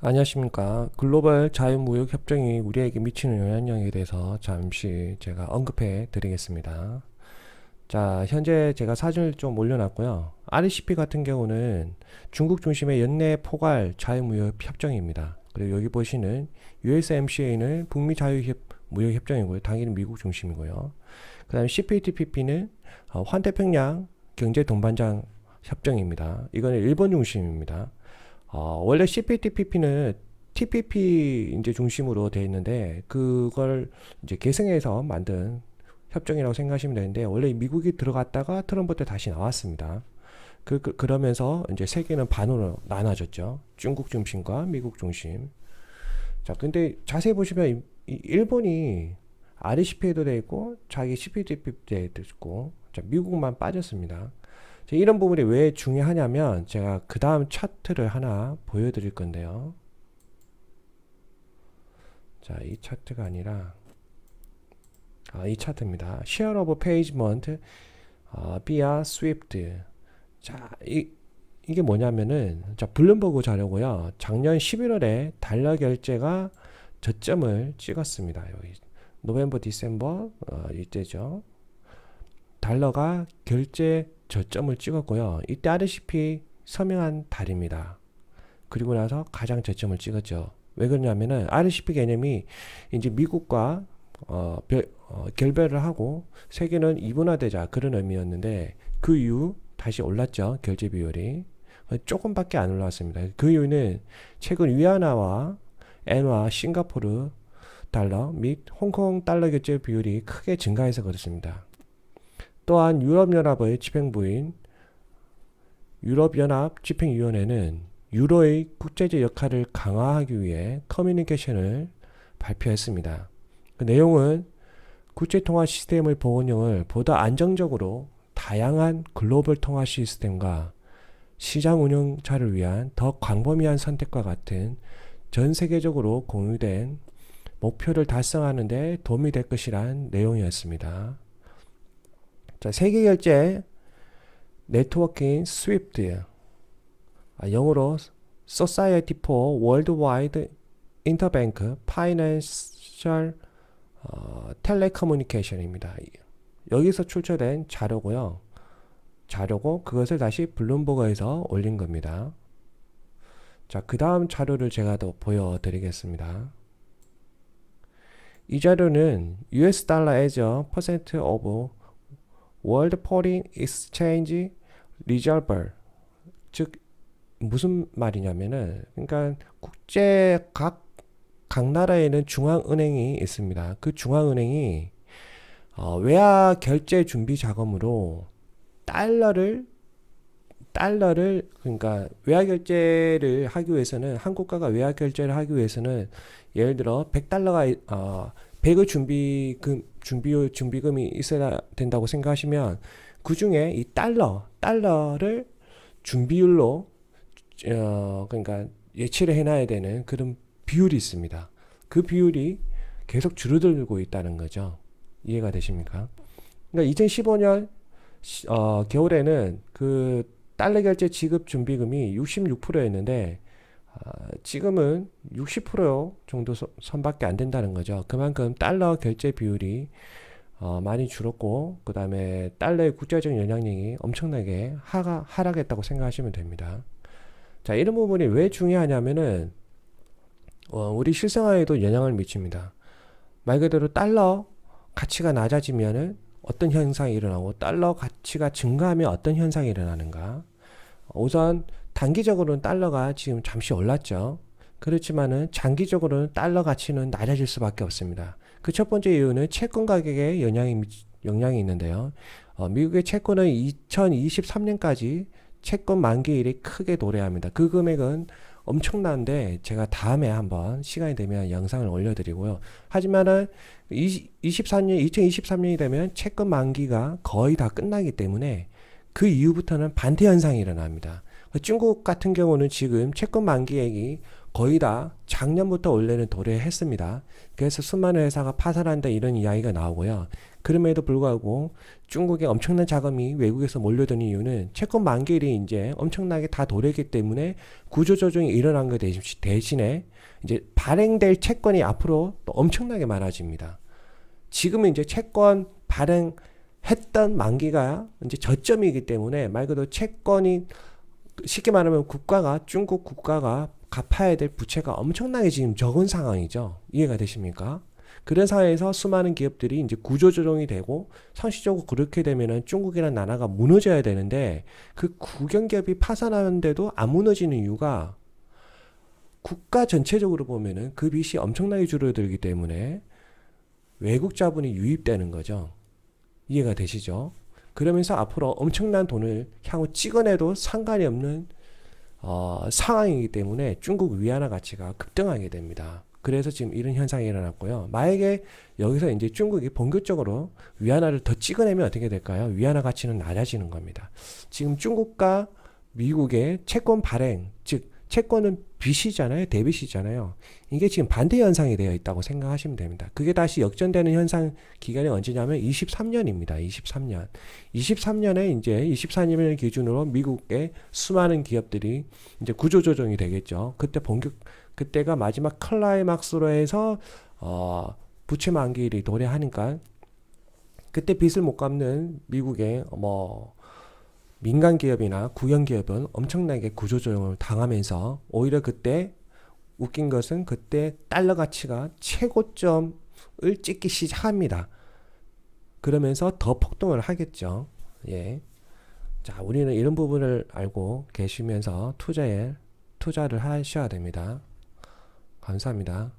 안녕하십니까. 글로벌 자유무역 협정이 우리에게 미치는 영향력에 대해서 잠시 제가 언급해 드리겠습니다. 자, 현재 제가 사진을 좀 올려놨고요. RCP 같은 경우는 중국 중심의 연내 포괄 자유무역 협정입니다. 그리고 여기 보시는 USMCA는 북미 자유무역 협정이고요. 당연히 미국 중심이고요. 그 다음에 CPTPP는 환태평양 경제 동반장 협정입니다. 이거는 일본 중심입니다. 원래 CPTPP는 TPP 이제 중심으로 되어 있는데 그걸 이제 계승해서 만든 협정이라고 생각하시면 되는데 원래 미국이 들어갔다가 트럼프 때 다시 나왔습니다. 그러면서 이제 세계는 반으로 나눠졌죠. 중국 중심과 미국 중심. 자, 근데 자세히 보시면 일본이 RCP에도 돼 있고 자기 CPTP도 돼 있고 자, 미국만 빠졌습니다. 이런 부분이 왜 중요하냐면 제가 그 다음 차트를 하나 보여드릴 건데요. 자, 이 차트가 아니라 이 차트입니다. Share of Pagement via Swift. 자, 이게 뭐냐면은 자, 블룸버그 자료고요. 작년 11월에 달러 결제가 저점을 찍었습니다. 여기 노벰버 디셈버 이때죠. 달러가 결제 저점을 찍었고요. 이때 RCP 서명한 달입니다. 그리고 나서 가장 저점을 찍었죠. 왜 그러냐면은 RCP 개념이 이제 미국과 결별을 하고 세계는 이분화되자 그런 의미였는데 그 이후 다시 올랐죠. 결제 비율이 조금밖에 안 올랐습니다. 그 이유는 최근 위안화와 엔화, 싱가포르 달러 및 홍콩 달러 결제 비율이 크게 증가해서 그렇습니다. 또한 유럽연합의 집행부인 유럽연합 집행위원회는 유로의 국제적 역할을 강화하기 위해 커뮤니케이션을 발표했습니다. 그 내용은 국제통화 시스템의 복원형을 보다 안정적으로 다양한 글로벌 통화 시스템과 시장 운영자를 위한 더 광범위한 선택과 같은 전 세계적으로 공유된 목표를 달성하는 데 도움이 될 것이란 내용이었습니다. 자, 세계결제 네트워크인 SWIFT, 영어로 Society for Worldwide Interbank Financial Telecommunication입니다. 여기서 출처된 자료고요. 자료고 그것을 다시 블룸버그에서 올린 겁니다. 자, 그 다음 자료를 제가 더 보여드리겠습니다. 이 자료는 US 달러 as a percent of World Foreign Exchange Reserve, 즉 무슨 말이냐면은 그러니까 각 나라에는 중앙은행이 있습니다. 그 중앙은행이 외화 결제 준비 자금으로 달러를 그러니까 외화 결제를 하기 위해서는 한국가가 외화 결제를 하기 위해서는 예를 들어 100달러가 100의 준비금이 있어야 된다고 생각하시면 그 중에 이 달러를 준비율로 그러니까 예치를 해놔야 되는 그런 비율이 있습니다. 그 비율이 계속 줄어들고 있다는 거죠. 이해가 되십니까? 그러니까 2015년 겨울에는 그 달러 결제 지급 준비금이 66%였는데 지금은 60% 정도 선밖에 안 된다는 거죠. 그만큼 달러 결제 비율이 많이 줄었고 그 다음에 달러의 국제적 영향력이 엄청나게 하락했다고 생각하시면 됩니다. 자, 이런 부분이 왜 중요하냐면은 우리 실생활에도 영향을 미칩니다. 말 그대로 달러 가치가 낮아지면은 어떤 현상이 일어나고 달러 가치가 증가하면 어떤 현상이 일어나는가. 우선 단기적으로는 달러가 지금 잠시 올랐죠. 그렇지만은 장기적으로는 달러 가치는 낮아질 수밖에 없습니다. 그 첫 번째 이유는 채권 가격에 영향이 있는데요. 미국의 채권은 2023년까지 채권 만기일이 크게 도래합니다. 그 금액은 엄청난데 제가 다음에 한번 시간이 되면 영상을 올려드리고요. 하지만은 2023년이 되면 채권 만기가 거의 다 끝나기 때문에 그 이후부터는 반대 현상이 일어납니다. 중국 같은 경우는 지금 채권 만기액이 거의 다 작년부터 원래는 도래했습니다. 그래서 수많은 회사가 파산한다 이런 이야기가 나오고요. 그럼에도 불구하고 중국에 엄청난 자금이 외국에서 몰려드는 이유는 채권 만기일이 이제 엄청나게 다 도래했기 때문에 구조조정이 일어난 것 대신에 이제 발행될 채권이 앞으로 또 엄청나게 많아집니다. 지금은 이제 채권 발행했던 만기가 이제 저점이기 때문에 말 그대로 채권이 쉽게 말하면 중국 국가가 갚아야 될 부채가 엄청나게 지금 적은 상황이죠. 이해가 되십니까? 그런 상황에서 수많은 기업들이 이제 구조조정이 되고 상식적으로 그렇게 되면은 중국이라는 나라가 무너져야 되는데 그 국영기업이 파산하는데도 안 무너지는 이유가 국가 전체적으로 보면은 그 빚이 엄청나게 줄어들기 때문에 외국 자본이 유입되는 거죠. 이해가 되시죠? 그러면서 앞으로 엄청난 돈을 향후 찍어내도 상관이 없는 상황이기 때문에 중국 위안화 가치가 급등하게 됩니다. 그래서 지금 이런 현상이 일어났고요. 만약에 여기서 이제 중국이 본격적으로 위안화를 더 찍어내면 어떻게 될까요? 위안화 가치는 낮아지는 겁니다. 지금 중국과 미국의 채권 발행, 즉 채권은 빚이잖아요. 대빚이잖아요. 이게 지금 반대 현상이 되어 있다고 생각하시면 됩니다. 그게 다시 역전되는 현상 기간이 언제냐면 23년입니다. 23년. 23년에 이제 24년을 기준으로 미국의 수많은 기업들이 이제 구조조정이 되겠죠. 그때가 마지막 클라이막스로 해서 부채 만기일이 도래하니까 그때 빚을 못 갚는 미국의 민간 기업이나 국영 기업은 엄청나게 구조조정을 당하면서 오히려 그때 웃긴 것은 그때 달러 가치가 최고점을 찍기 시작합니다. 그러면서 더 폭등을 하겠죠. 예. 자, 우리는 이런 부분을 알고 계시면서 투자를 하셔야 됩니다. 감사합니다.